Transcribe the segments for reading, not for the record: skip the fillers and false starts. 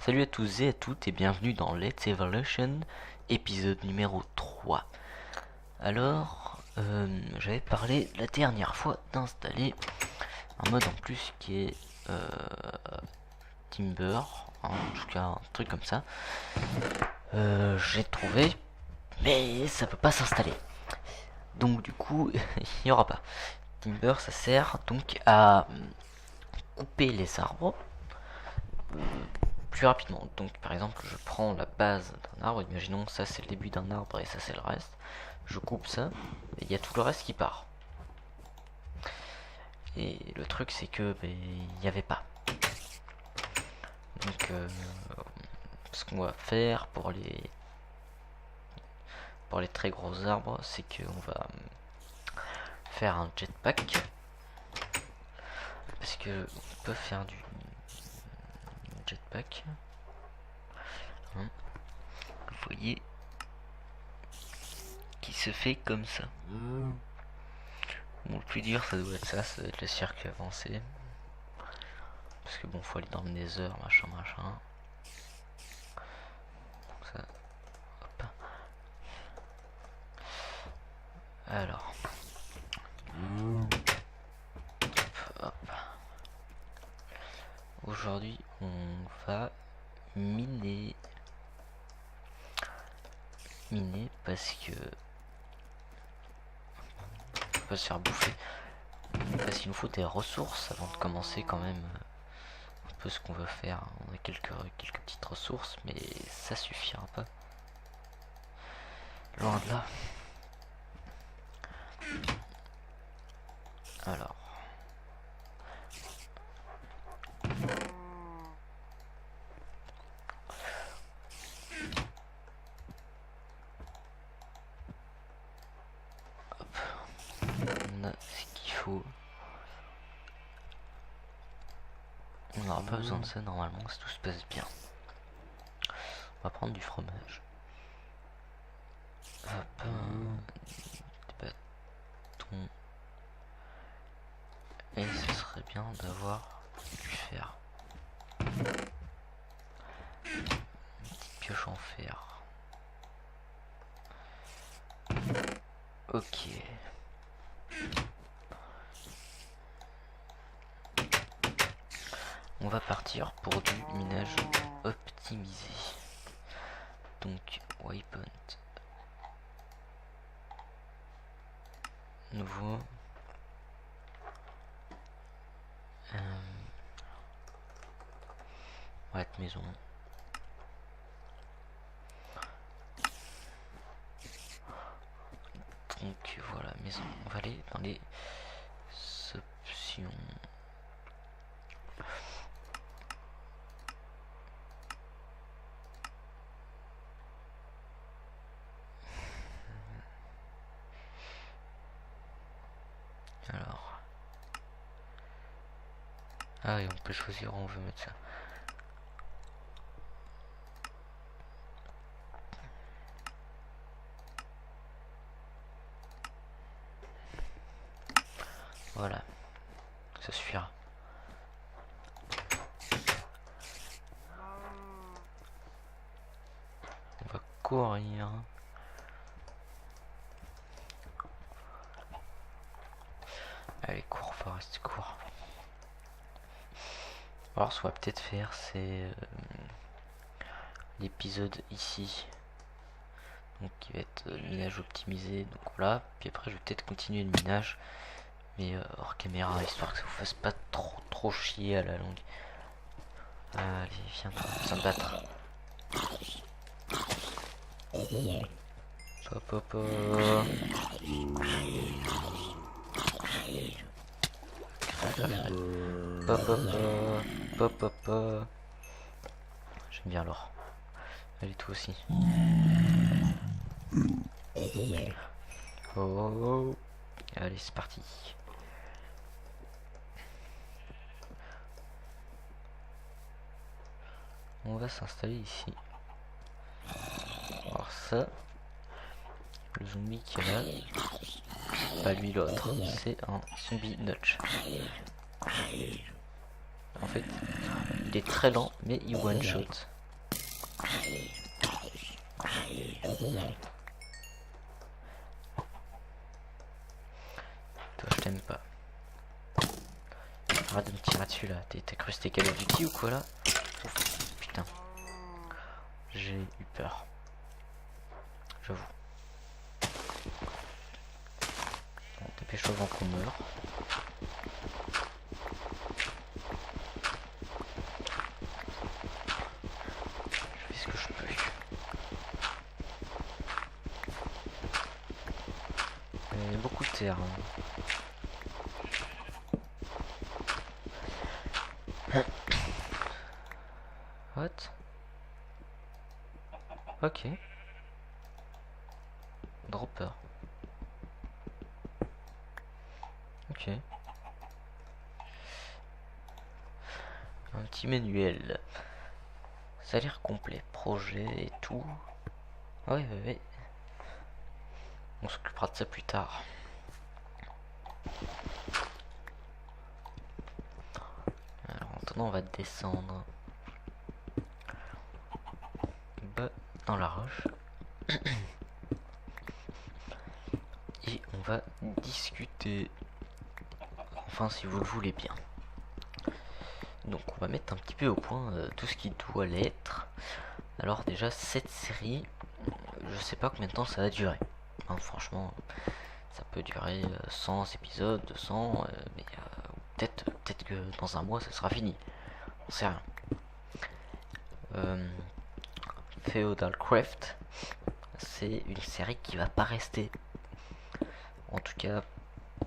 Salut à tous et à toutes et bienvenue dans Let's Evolution, épisode numéro 3. Alors, j'avais parlé la dernière fois d'installer un mode en plus qui est Timber, en tout cas un truc comme ça. J'ai trouvé, mais ça peut pas s'installer. Donc du coup, il n'y aura pas. Timber, ça sert donc à couper les arbres plus rapidement. Donc par exemple, je prends la base d'un arbre, imaginons ça c'est le début d'un arbre et ça c'est le reste. Je coupe ça et il y a tout le reste qui part. Et le truc c'est que il n'y avait pas. Donc ce qu'on va faire pour les très gros arbres, c'est qu'on va faire un jetpack. Parce que on peut faire du jetpack. Vous voyez, qui se fait comme ça. Bon, le plus dur ça doit être ça doit être le circuit avancé. Parce que bon, faut aller dans le nether, machin. Donc ça, hop. Alors. Hop. Aujourd'hui, on va miner parce que on va pas se faire bouffer. Parce qu'il nous faut des ressources avant de commencer quand même un peu ce qu'on veut faire. On a quelques petites ressources, mais ça suffira pas. Loin de là. Alors. Hop. On a ce qu'il faut. On n'aura pas besoin de ça normalement si tout se passe bien. On va prendre du fromage. Hop. Des bâtons. Et ce serait bien d'avoir du fer. Une petite pioche en fer. Ok. On va partir pour du minage optimisé. Donc waypoint. Nouveau. On va être maison. Donc voilà, maison. On va aller dans les options. Alors. Ah et on peut choisir où on veut mettre ça. Voilà. Ça suffira. On va courir. Allez, cours, Forest, cours. Alors, ce qu'on va peut-être faire, c'est l'épisode ici. Donc, qui va être minage optimisé. Donc voilà. Puis après, je vais peut-être continuer le minage. Mais hors caméra, histoire que ça vous fasse pas trop chier à la longue. Allez, viens, on va se battre. Hop. Hop. J'aime bien l'or. Allez, toi aussi. Oh. Allez, c'est parti. On va s'installer ici. Alors ça, le zombie qui est là, pas lui l'autre, c'est un zombie notch. En fait, il est très lent, mais il one shot. Toi, je t'aime pas. Arrête de me tirer dessus là. T'as cru que c'était Call of Duty ou quoi là? Ouf, putain. J'ai eu peur. J'avoue. Bon, dépêche-toi avant qu'on meure. Je fais ce que je peux. Il y a beaucoup de terre. Hein. What? Ok. Dropper. Ok. Un petit manuel. Ça a l'air complet. Projet et tout. Ouais, ouais, ouais. On s'occupera de ça plus tard. Alors maintenant on va descendre bas dans la roche. Et on va discuter. Enfin si vous le voulez bien. Donc on va mettre un petit peu au point tout ce qui doit l'être. Alors déjà cette série, je sais pas combien de temps ça va durer. Hein, franchement, ça peut durer 100 épisodes, 200, mais peut-être que dans un mois ça sera fini. On sait rien. Feudal Craft, c'est une série qui va pas rester. En tout cas,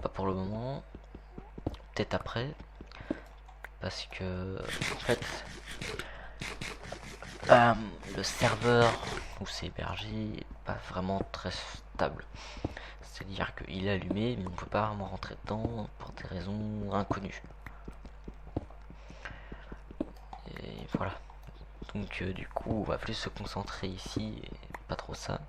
pas pour le moment. Peut-être après. Parce que, en fait, le serveur où c'est hébergé est pas vraiment très stable. C'est-à-dire qu'il est allumé, mais on peut pas vraiment rentrer dedans pour des raisons inconnues. Et voilà. Donc du coup, on va plus se concentrer ici et pas trop ça.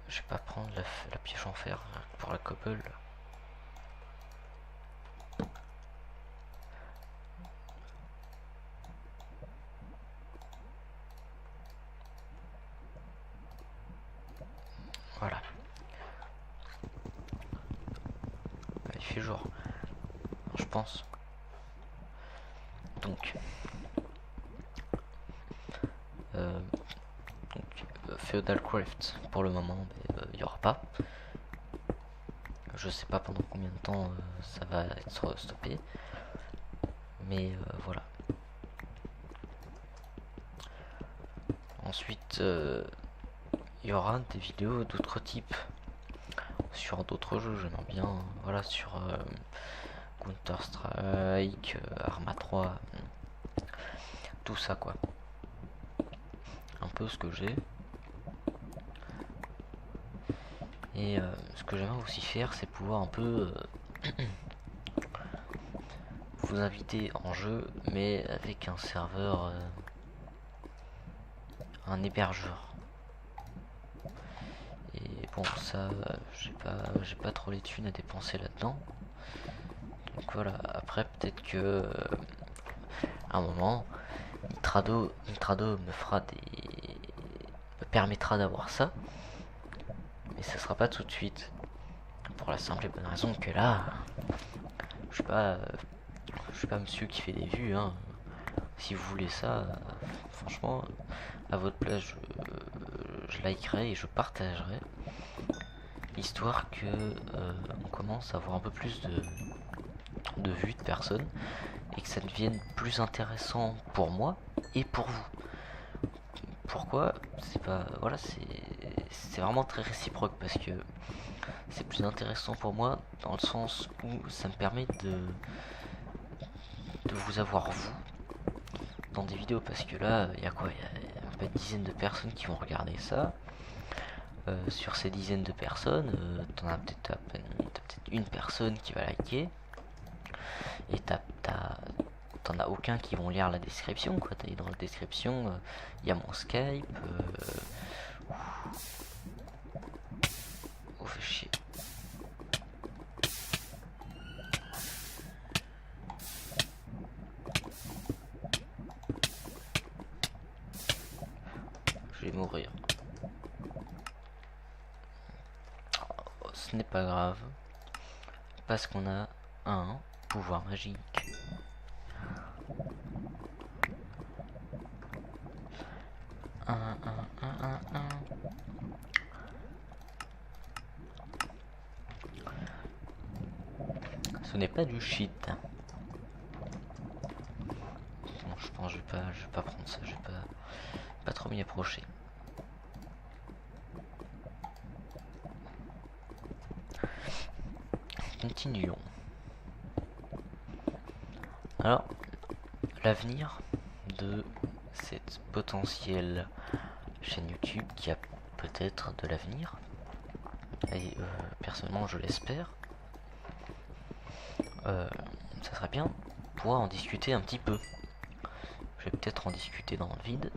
Je vais pas prendre la pioche en fer pour la cobble. Voilà. Il fait jour, je pense. Donc, Feudal Craft pour le moment, il n'y aura pas. Je sais pas pendant combien de temps ça va être stoppé, mais voilà. Ensuite, il y aura des vidéos d'autres types sur d'autres jeux. J'aimerais bien, voilà, sur Counter Strike, Arma 3, tout ça quoi. Un peu ce que j'ai. Et ce que j'aimerais aussi faire, c'est pouvoir un peu vous inviter en jeu, mais avec un serveur, un hébergeur. Et bon, ça, j'ai pas trop les thunes à dépenser là-dedans. Donc voilà. Après, peut-être que à un moment, Nitrado me fera me permettra d'avoir ça, mais ça sera pas tout de suite. Pour la simple et bonne raison que là, je suis pas monsieur qui fait des vues, hein. Si vous voulez ça, franchement, à votre place, je likerai et je partagerai, histoire que on commence à avoir un peu plus de vues de personnes et que ça devienne plus intéressant pour moi et pour vous. Pourquoi? C'est pas, voilà, c'est vraiment très réciproque parce que c'est plus intéressant pour moi dans le sens où ça me permet de vous avoir vous dans des vidéos, parce que là il y a quoi, il y a une dizaine de personnes qui vont regarder ça. Sur ces dizaines de personnes, t'en as peut-être une personne qui va liker, et t'en as aucun qui vont lire la description quoi. T'as dans la description, il y a mon Skype. Oh, fait chier. vais mourir. Ce n'est pas grave, parce qu'on a un pouvoir magique. Ce n'est pas du shit. Bon, je pense que je vais pas prendre ça, je vais pas trop m'y approcher. Continuons. Alors, l'avenir de cette potentielle chaîne YouTube qui a peut-être de l'avenir, et personnellement je l'espère, ça serait bien pouvoir en discuter un petit peu. Je vais peut-être en discuter dans le vide.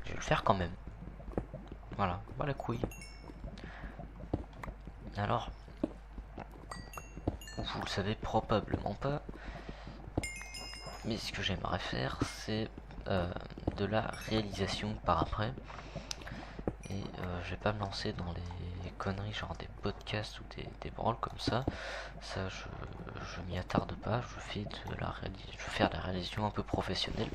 Je vais le faire quand même. Voilà, la couille. Alors, vous le savez probablement pas, mais ce que j'aimerais faire, c'est de la réalisation par après. Et je vais pas me lancer dans les conneries genre des podcasts ou des branles comme ça. Ça, je m'y attarde pas. Je fais de la réalisation un peu professionnelle.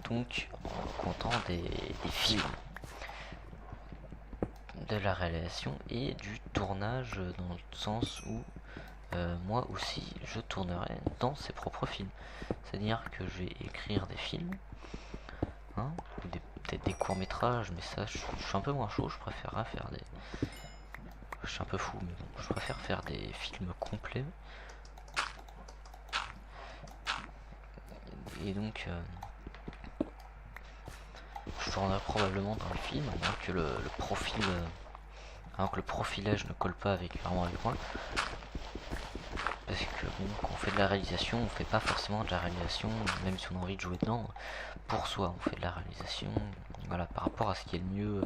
Donc, en comptant des films, de la réalisation et du tournage, dans le sens où moi aussi je tournerai dans ses propres films. C'est-à-dire que je vais écrire des films, hein, ou peut-être des courts-métrages, mais ça je suis un peu moins chaud, je préférerais faire des... Je suis un peu fou, mais bon, je préfère faire des films complets. Et donc, je tournerai probablement dans le film, à moins que le profil... alors que le profilage ne colle pas vraiment avec moi. Parce que bon, quand on fait de la réalisation, on fait pas forcément de la réalisation, même si on a envie de jouer dedans, pour soi. On fait de la réalisation, voilà, par rapport à ce qui est le mieux,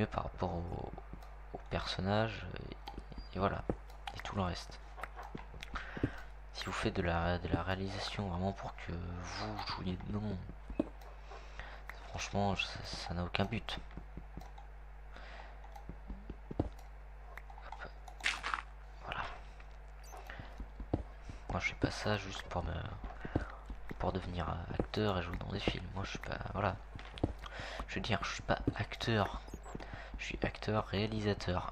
par rapport au personnage, et voilà, et tout le reste. Si vous faites de la réalisation vraiment pour que vous jouiez dedans, franchement, ça n'a aucun but. Voilà. Moi, je fais pas ça juste pour devenir acteur et jouer dans des films. Moi, je suis pas... Voilà. Je veux dire, je suis pas acteur. Je suis acteur réalisateur.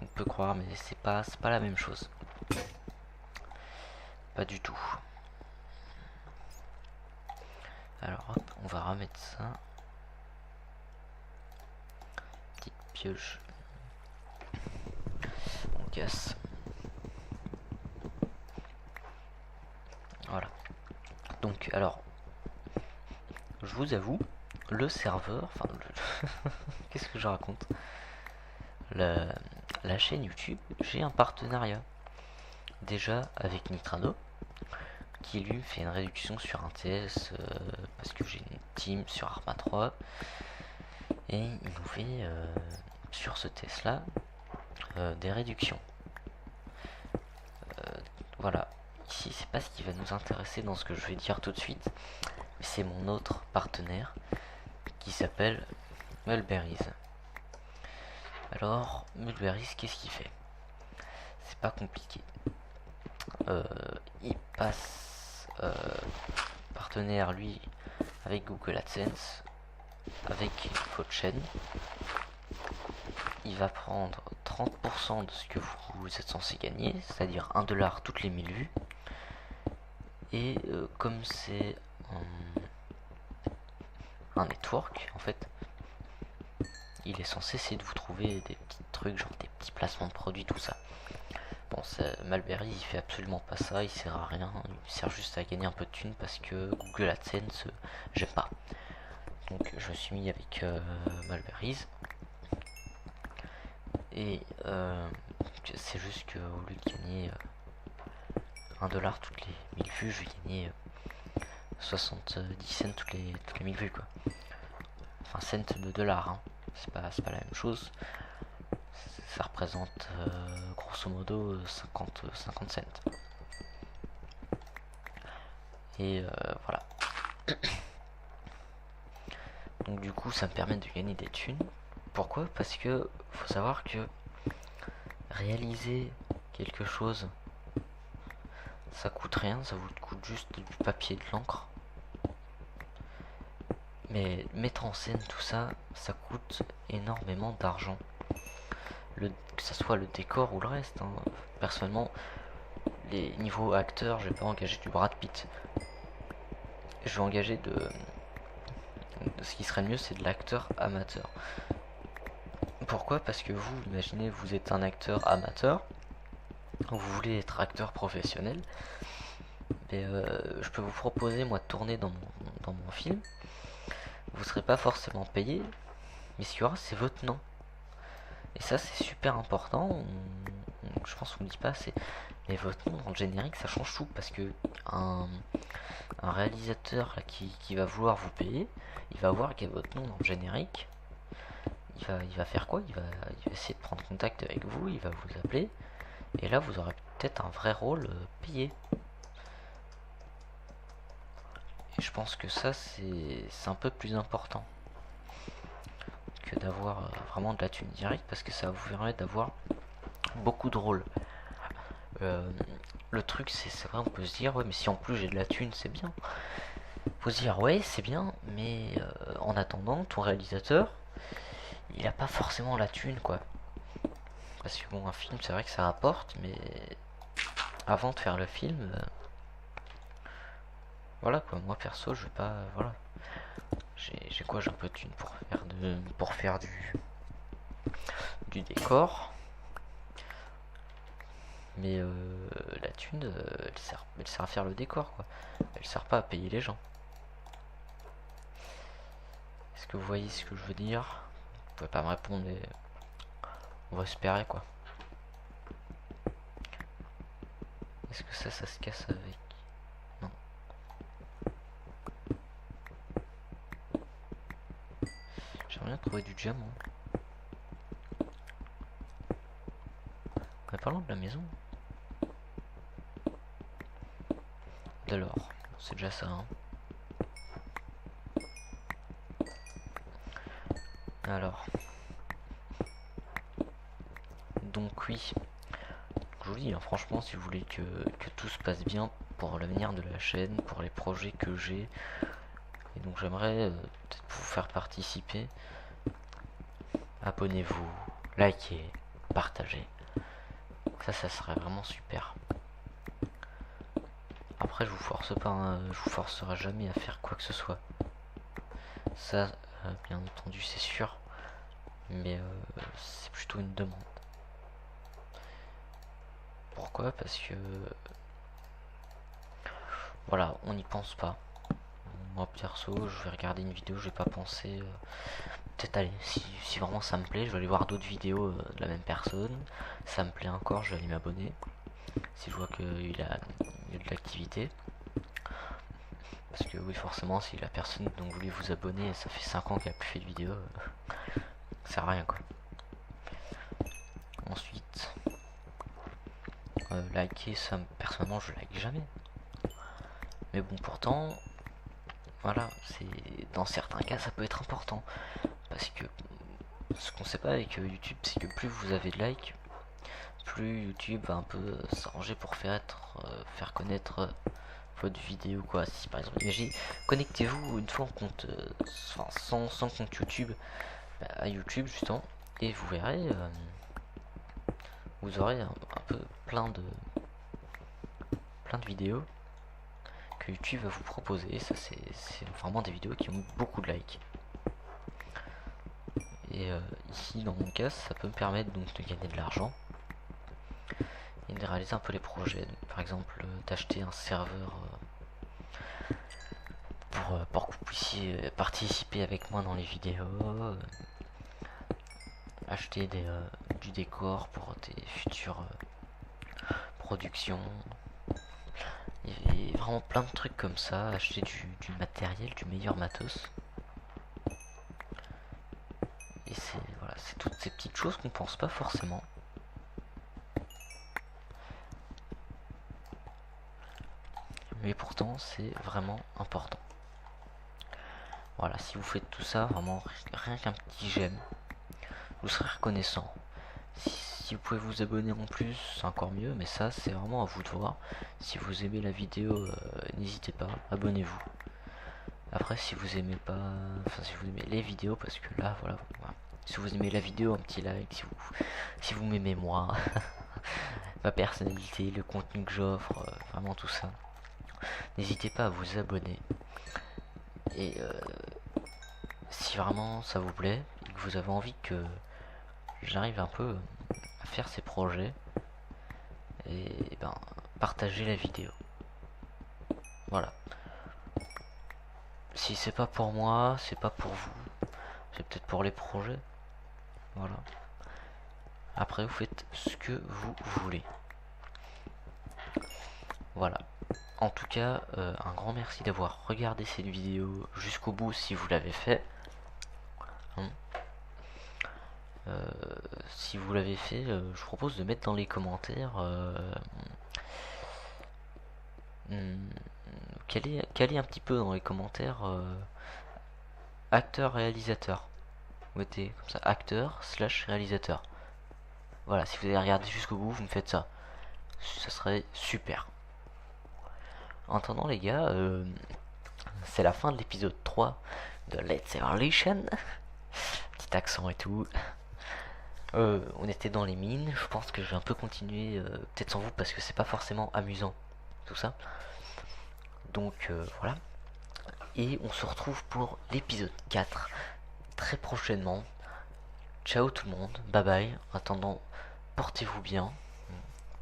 On peut croire, mais c'est pas la même chose. Pas du tout. Alors hop, on va remettre ça. Petite pioche. On casse. Voilà. Donc alors, je vous avoue, le serveur, enfin, qu'est-ce que je raconte, la chaîne YouTube, j'ai un partenariat déjà avec Nitrado, qui lui fait une réduction sur un TS, parce que j'ai une team sur Arma 3, et il nous fait sur ce TS là des réductions. Voilà. Ici, c'est pas ce qui va nous intéresser dans ce que je vais dire tout de suite, mais c'est mon autre partenaire qui s'appelle Mulberries. Alors, Mulberries, qu'est-ce qu'il fait? C'est pas compliqué. Il passe partenaire, lui, avec Google AdSense, avec votre chaîne. Il va prendre 30% de ce que vous êtes censé gagner, c'est-à-dire 1 dollar toutes les 1000 vues. Et comme c'est un network, en fait, il est censé essayer de vous trouver des petits trucs, genre des petits placements de produits, tout ça. Bon, Mulberry, il fait absolument pas ça, il sert à rien, il sert juste à gagner un peu de thunes parce que Google AdSense, j'aime pas. Donc je me suis mis avec Mulberries. Et c'est juste qu'au lieu de gagner 1 dollar toutes les 1000 vues, je vais gagner 70 cents toutes les 1000 vues, quoi. Enfin, cents de dollars, hein. C'est pas la même chose. Ça représente grosso modo 50 cents. Et voilà. Donc du coup ça me permet de gagner des thunes. Pourquoi? Parce que faut savoir que réaliser quelque chose, ça coûte rien, ça vous coûte juste du papier, de l'encre. Mais mettre en scène tout ça, ça coûte énormément d'argent. Que ça soit le décor ou le reste. Hein. Personnellement, les niveaux acteurs, je vais pas engager du Brad Pitt. Je vais engager ce qui serait mieux, c'est de l'acteur amateur. Pourquoi? Parce que vous, imaginez, vous êtes un acteur amateur, vous voulez être acteur professionnel, et je peux vous proposer, moi, de tourner dans mon film. Vous serez pas forcément payé, mais ce qu'il y aura, c'est votre nom. Et ça, c'est super important. Je pense qu'on ne dit pas assez. Mais votre nom dans le générique, ça change tout. Parce que un réalisateur là, qui va vouloir vous payer, il va voir qu'il y a votre nom dans le générique. Il va faire quoi? Il va essayer de prendre contact avec vous, il va vous appeler. Et là, vous aurez peut-être un vrai rôle payé. Et je pense que ça, c'est un peu plus important que d'avoir vraiment de la thune directe, parce que ça vous permet d'avoir beaucoup de rôles. Le truc, c'est vrai, on peut se dire, ouais, mais si en plus j'ai de la thune, c'est bien. Faut se dire, ouais, c'est bien, mais en attendant, ton réalisateur, il a pas forcément la thune, quoi. Parce que bon, un film, c'est vrai que ça rapporte, mais avant de faire le film, voilà quoi, moi perso, je vais pas, voilà. J'ai quoi? J'ai un peu de thune pour faire du décor. Mais la thune, elle sert à faire le décor, quoi. Elle sert pas à payer les gens. Est-ce que vous voyez ce que je veux dire? Vous pouvez pas me répondre, mais on va espérer, quoi. Est-ce que ça se casse avec? Non. J'aimerais bien trouver du diamant. On est pas loin de la maison. De l'or, c'est déjà ça, hein. Alors. Donc oui. Je vous dis, hein, franchement, si vous voulez que tout se passe bien pour l'avenir de la chaîne, pour les projets que j'ai, et donc j'aimerais peut-être vous faire participer. Abonnez-vous, likez, partagez. Ça serait vraiment super. Après, je vous force pas, hein, je vous forcerai jamais à faire quoi que ce soit. Ça, bien entendu, c'est sûr. Mais c'est plutôt une demande. Pourquoi? Parce que voilà, on n'y pense pas. Moi perso, je vais regarder une vidéo, je vais pas penser. Peut-être aller, si vraiment ça me plaît, je vais aller voir d'autres vidéos de la même personne. Ça me plaît encore, je vais aller m'abonner. Si je vois qu'il y a de l'activité. Parce que oui, forcément, si la personne dont vous voulez vous abonner, ça fait 5 ans qu'elle a plus fait de vidéo, ça sert à rien, quoi. Ensuite, liker, ça, personnellement, je like jamais. Mais bon, pourtant, voilà, c'est dans certains cas, ça peut être important. Parce que ce qu'on sait pas avec YouTube, c'est que plus vous avez de likes, plus YouTube va un peu s'arranger pour faire connaître votre vidéo, quoi. Si par exemple, imaginez, connectez-vous une fois en compte, sans compte YouTube, à YouTube justement, et vous verrez, vous aurez un peu plein de vidéos que YouTube va vous proposer. Et ça, c'est vraiment des vidéos qui ont beaucoup de likes. Et ici, dans mon cas, ça peut me permettre donc de gagner de l'argent et de réaliser un peu les projets. Donc, par exemple, d'acheter un serveur pour que vous puissiez participer avec moi dans les vidéos, acheter du décor pour des futures productions. Il y a vraiment plein de trucs comme ça, acheter du matériel, du meilleur matos. Et c'est toutes ces petites choses qu'on pense pas forcément. mais pourtant c'est vraiment important. Voilà, si vous faites tout ça, vraiment rien qu'un petit j'aime, vous serez reconnaissant. Si vous pouvez vous abonner en plus, c'est encore mieux, mais ça c'est vraiment à vous de voir. Si vous aimez la vidéo, n'hésitez pas, abonnez-vous. Après, si vous aimez pas, enfin si vous aimez les vidéos, parce que là voilà, si vous aimez la vidéo, un petit like. Si vous m'aimez moi, ma personnalité, le contenu que j'offre, vraiment tout ça, n'hésitez pas à vous abonner. Et si vraiment ça vous plaît et que vous avez envie que j'arrive un peu à faire ces projets, et ben partagez la vidéo. Voilà. Si c'est pas pour moi, c'est pas pour vous, c'est peut-être pour les projets. Voilà. Après vous faites ce que vous voulez. Voilà. En tout cas, un grand merci d'avoir regardé cette vidéo jusqu'au bout si vous l'avez fait. Si vous l'avez fait, je vous propose de mettre dans les commentaires quel est un petit peu dans les commentaires acteur-réalisateur. Vous mettez comme ça acteur/réalisateur. Voilà, si vous avez regardé jusqu'au bout, vous me faites ça. Ça serait super. En attendant les gars, c'est la fin de l'épisode 3 de Let's Evolution. Petit accent et tout. On était dans les mines, je pense que je vais un peu continuer, peut-être sans vous parce que c'est pas forcément amusant tout ça. Donc voilà. Et on se retrouve pour l'épisode 4 très prochainement. Ciao tout le monde, bye bye. En attendant, portez-vous bien.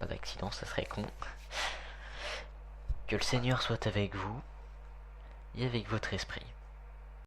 Pas d'accident, ça serait con. Que le Seigneur soit avec vous et avec votre esprit.